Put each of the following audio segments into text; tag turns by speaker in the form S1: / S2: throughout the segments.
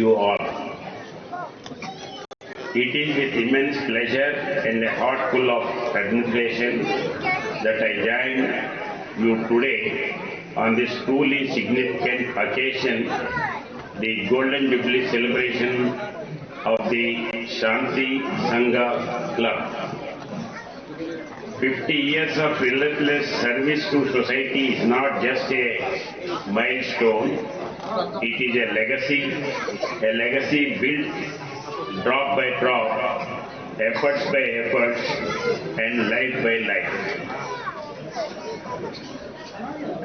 S1: you all. It is with immense pleasure and a heart full of admiration that I join you today on this truly significant occasion, the Golden Jubilee celebration of the Shanti Sangha Club. 50 years of relentless service to society is not just a milestone, it is a legacy built drop by drop, efforts by efforts, and life by life.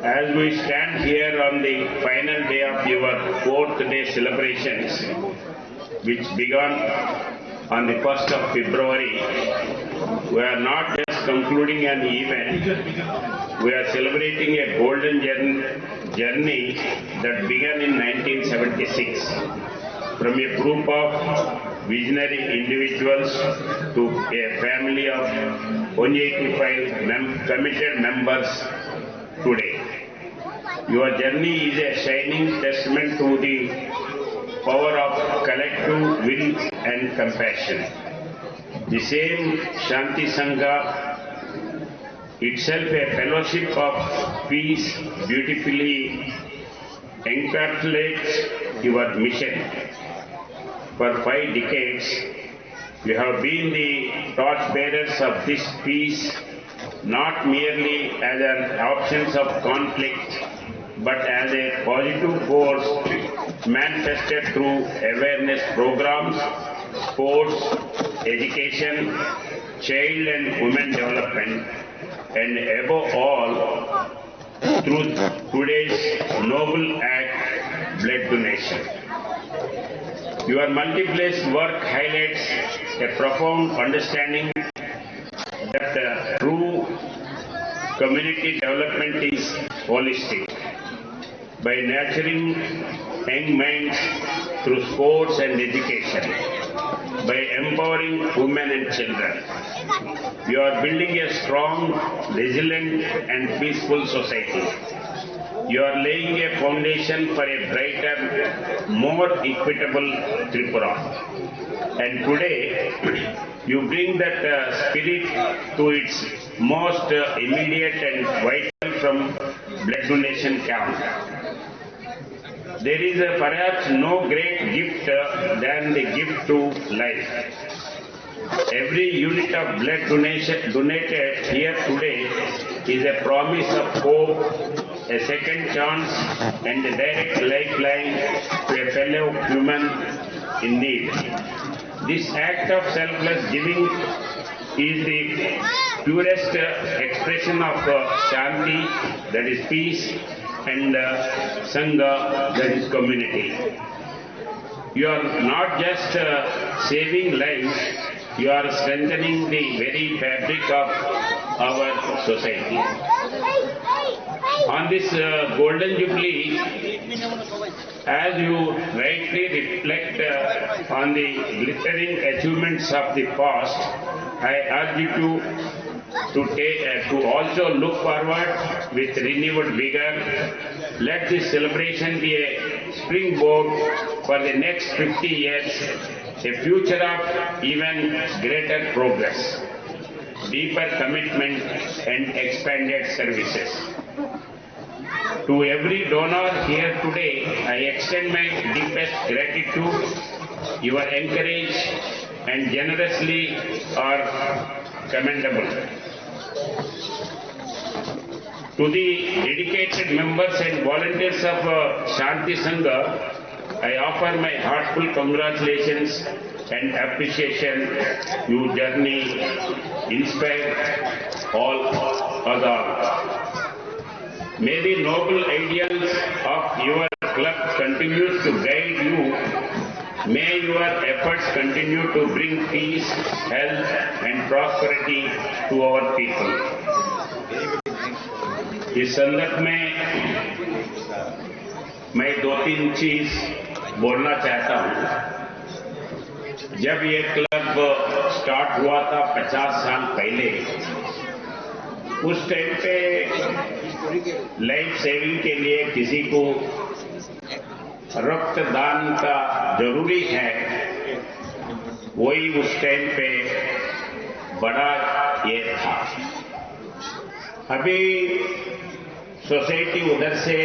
S1: As we stand here on the final day of your fourth day celebrations, which began on the 1st of February, we are not just concluding an event, we are celebrating a golden journey that began in 1976. From a group of visionary individuals to a family of 185 committed members today. Your journey is a shining testament to the power of collective will and compassion. The same Shanti Sangha, itself a fellowship of peace, beautifully encapsulates your mission. For 5 decades, you have been the torchbearers of this peace, not merely as an absence of conflict, but as a positive force manifested through awareness programs, sports, education, child and women development, and above all, through today's noble act, blood donation. Your multiplace work highlights a profound understanding that true community development is holistic. By nurturing young minds through sports and education, by empowering women and children, you are building a strong, resilient and peaceful society. You are laying a foundation for a brighter, more equitable Tripura. And today, you bring that spirit to its most immediate and vital from blood donation camp. There is perhaps no great gift than the gift to life. Every unit of blood donated here today is a promise of hope, a second chance, and a direct lifeline to a fellow human in need. This act of selfless giving is the purest expression of Shanti, that is peace, and Sangha, that is community. You are not just saving lives, you are strengthening the very fabric of our society. On this Golden Jubilee, as you rightly reflect on the glittering achievements of the past, I urge you to also look forward with renewed vigor. Let this celebration be a springboard for the next 50 years, a future of even greater progress, deeper commitment and expanded services. To every donor here today, I extend my deepest gratitude. Your encourage and generously are commendable. To the dedicated members and volunteers of Shanti Sangha, I offer my heartfelt congratulations and appreciation. Your journey inspire all others. May the noble ideals of your club continue to guide you. May your efforts continue to bring peace, health and prosperity to our people. इस संदर्भ में मैं 2-3 चीज बोलना चाहता हूं। जब ये क्लब स्टार्ट हुआ था 50 साल पहले, उस टाइम पे लाइफ सेविंग के लिए किसी को रक्तदान का जरूरी है, वही उस टाइम पे बड़ा ये था। अभी सोसाइटी उधर से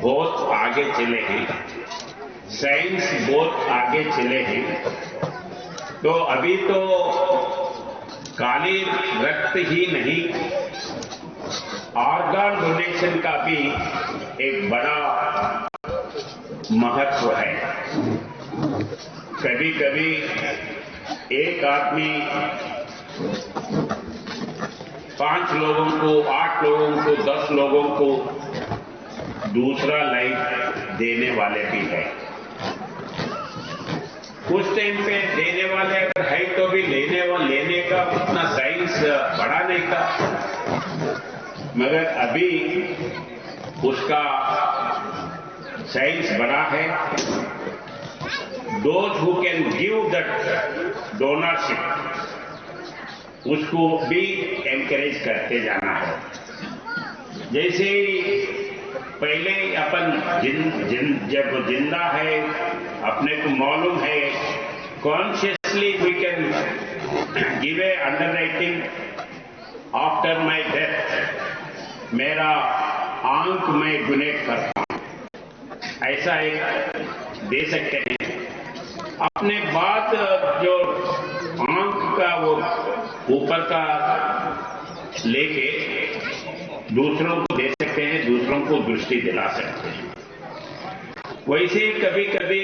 S1: बहुत आगे चले हैं, साइंस बहुत आगे चले हैं, तो अभी तो खाली रक्त ही नहीं, ऑर्गन डोनेशन का भी एक बड़ा महत्व है। कभी कभी एक आदमी 5 लोगों को, 8 लोगों को, 10 लोगों को दूसरा लाइफ देने वाले भी है। उस टाइम पे देने वाले अगर है तो भी लेने का उतना साइंस बड़ा नहीं था, मगर अभी उसका साइंस बड़ा है। Those who can give that donorship, उसको भी एनकरेज करते जाना है। जैसे पहले अपन जब जिंदा है, अपने को मालूम है, consciously we can give a underwriting after my death, मेरा आंख में डोनेट करता हूं, ऐसा एक दे सकते हैं। अपने बाद जो आंख का वो ऊपर का लेके दूसरों को दे सकते हैं, दूसरों को दृष्टि दिला सकते हैं। वैसे कभी कभी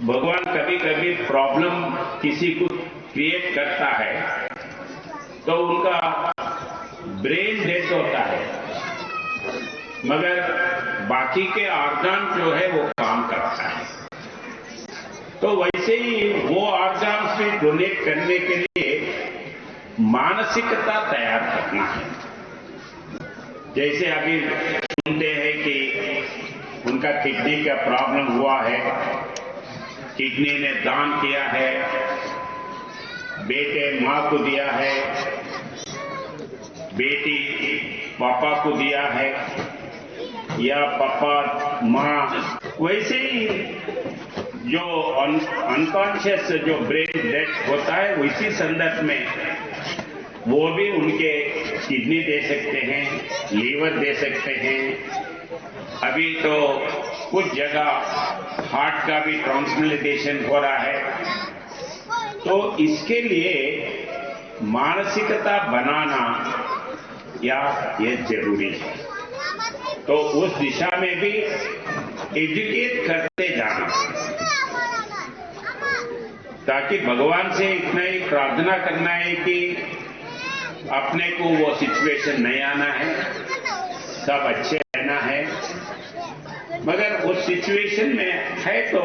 S1: भगवान कभी कभी प्रॉब्लम किसी को क्रिएट करता है, तो उनका ब्रेन डेथ होता है, मगर बाकी के ऑर्गन जो है वो काम करता है। तो वैसे ही वो ऑर्गन्स भी डोनेट करने के लिए मानसिकता तैयार करना है। जैसे अभी सुनते हैं कि उनका किडनी का प्रॉब्लम हुआ है, किडनी ने दान किया है, बेटे मां को दिया है, बेटी पापा को दिया है, या पापा मां। वैसे ही जो अनकॉन्शियस जो ब्रेन डेथ होता है, उसी संदर्भ में वो भी उनके किडनी दे सकते हैं, लीवर दे सकते हैं। अभी तो कुछ जगह हार्ट का भी ट्रांसप्लांटेशन हो रहा है। तो इसके लिए मानसिकता बनाना या ये जरूरी है। तो उस दिशा में भी एजुकेट करते जाना, ताकि भगवान से इतना ही प्रार्थना करना है कि अपने को वो सिचुएशन नहीं आना है, सब अच्छे रहना है, मगर उस सिचुएशन में है तो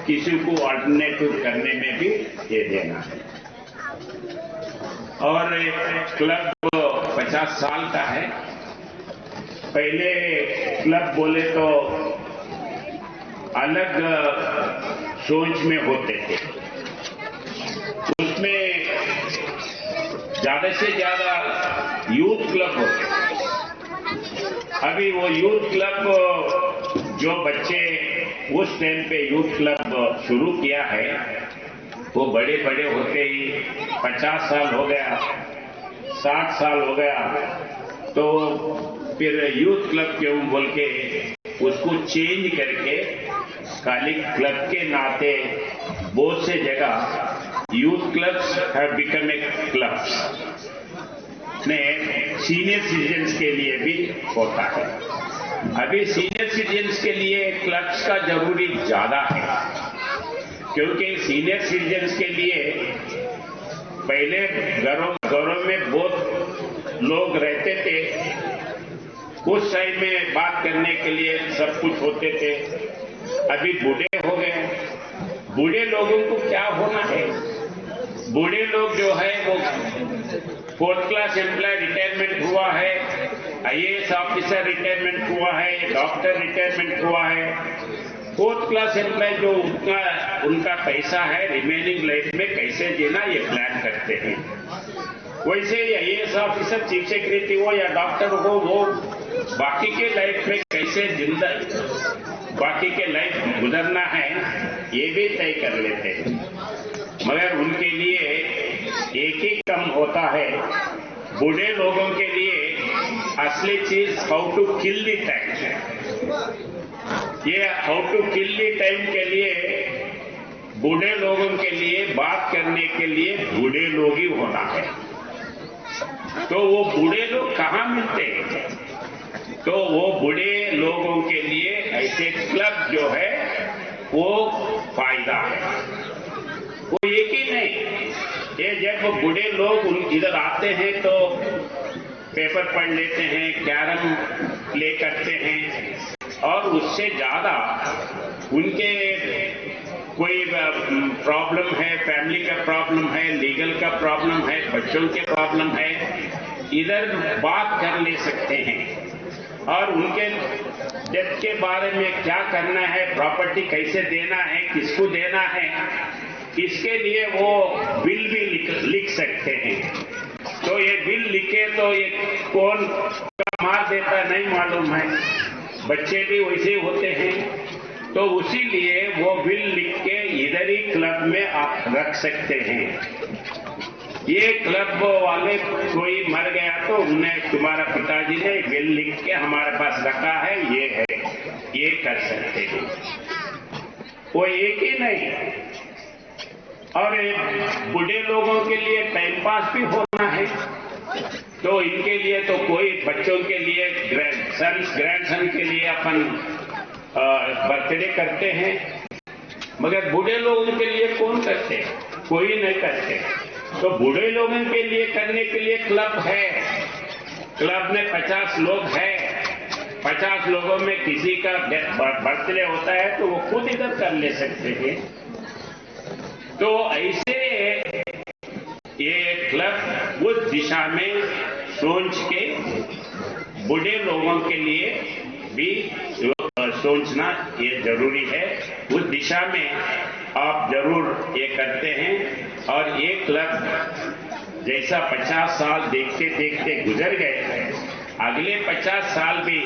S1: किसी को अल्टरनेटिव करने में भी ये देना है। और क्लब 50 साल का है। पहले क्लब बोले तो अलग सोच में होते थे, उसमें ज्यादा से ज्यादा यूथ क्लब होते थे। अभी वो यूथ क्लब जो बच्चे उस टाइम पे यूथ क्लब शुरू किया है, वो बड़े बड़े होते ही 50 साल हो गया, 60 साल हो गया, तो फिर यूथ क्लब क्यों बोल के उसको चेंज करके खाली क्लब के नाते बहुत से जगह youth clubs have become a clubs में सीनियर सिटीजन्स के लिए भी होता है। अभी सीनियर सिटीजन्स के लिए क्लब्स का जरूरी ज्यादा है, क्योंकि सीनियर सिटीजन्स के लिए पहले घरों में बहुत लोग रहते थे, उस टाइम में बात करने के लिए सब कुछ होते थे। अभी बूढ़े हो गए, बूढ़े लोगों को क्या होना है? बूढ़े लोग जो है वो 4th क्लास एम्प्लॉय रिटायरमेंट हुआ है, IAS ऑफिसर रिटायरमेंट हुआ है, डॉक्टर रिटायरमेंट हुआ है। 4th क्लास एम्प्लॉय जो उनका पैसा है रिमेनिंग लाइफ में कैसे जीना ये प्लान करते हैं। वैसे ही IAS ऑफिसर, चीफ सेक्रेटरी हो या डॉक्टर हो, वो बाकी के लाइफ में कैसे कैसे बाकी के लाइफ गुजरना है ये भी तय कर लेते हैं, मगर उनके लिए एक ही कम होता है। बूढ़े लोगों के लिए असली चीज how to kill the time. ये how to kill the time के लिए बूढ़े लोगों के लिए बात करने के लिए बूढ़े लोग ही होना है। तो वो बूढ़े लोग कहाँ मिलते हैं? तो वो बूढ़े लोगों के लिए ऐसे क्लब जो है वो फायदा है। वो एक ही नहीं, ये जब बूढ़े लोग इधर आते हैं तो पेपर पढ़ लेते हैं, कैरम प्ले करते हैं, और उससे ज्यादा उनके कोई प्रॉब्लम है, फैमिली का प्रॉब्लम है, लीगल का प्रॉब्लम है, बच्चों के प्रॉब्लम है, इधर बात कर ले सकते हैं। और उनके डेथ के बारे में क्या करना है, प्रॉपर्टी कैसे देना है, किसको देना है, इसके लिए वो बिल भी लिख सकते हैं। तो ये बिल लिखे तो ये कौन मार देता नहीं मालूम है, बच्चे भी वैसे होते हैं। तो उसी लिए वो बिल लिख के इधर ही क्लब में आप रख सकते हैं। ये क्लब वाले कोई मर गया तो उन्हें तुम्हारा पिताजी ने बिल लिख के हमारे पास रखा है, ये है, ये कर सकते हैं। वो एक ही नहीं, और बूढ़े लोगों के लिए टाइम पास भी होना है। तो इनके लिए तो कोई बच्चों के लिए ग्रैंडसन के लिए अपन बर्थडे करते हैं, मगर बूढ़े लोगों के लिए कौन करते? कोई नहीं करते। तो बूढ़े लोगों के लिए करने के लिए क्लब है। क्लब में 50 लोग हैं, 50 लोगों में किसी का बर्थडे होता है तो वो खुद इधर कर ले सकते हैं। तो ऐसे ये क्लब उस दिशा में सोच के बूढ़े लोगों के लिए भी सोचना ये जरूरी है। उस दिशा में आप जरूर ये करते हैं। और ये क्लब जैसा 50 साल देखते देखते गुजर गए, अगले 50 साल भी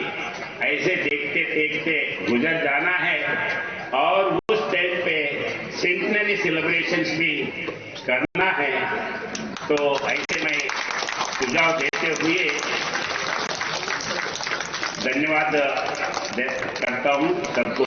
S1: ऐसे देखते देखते गुजर जाना है। और उस टाइम पे सेंटिनरी सेलिब्रेशंस भी करना है। तो ऐसे मैं सुझाव देते हुए धन्यवाद करता हूं सबको।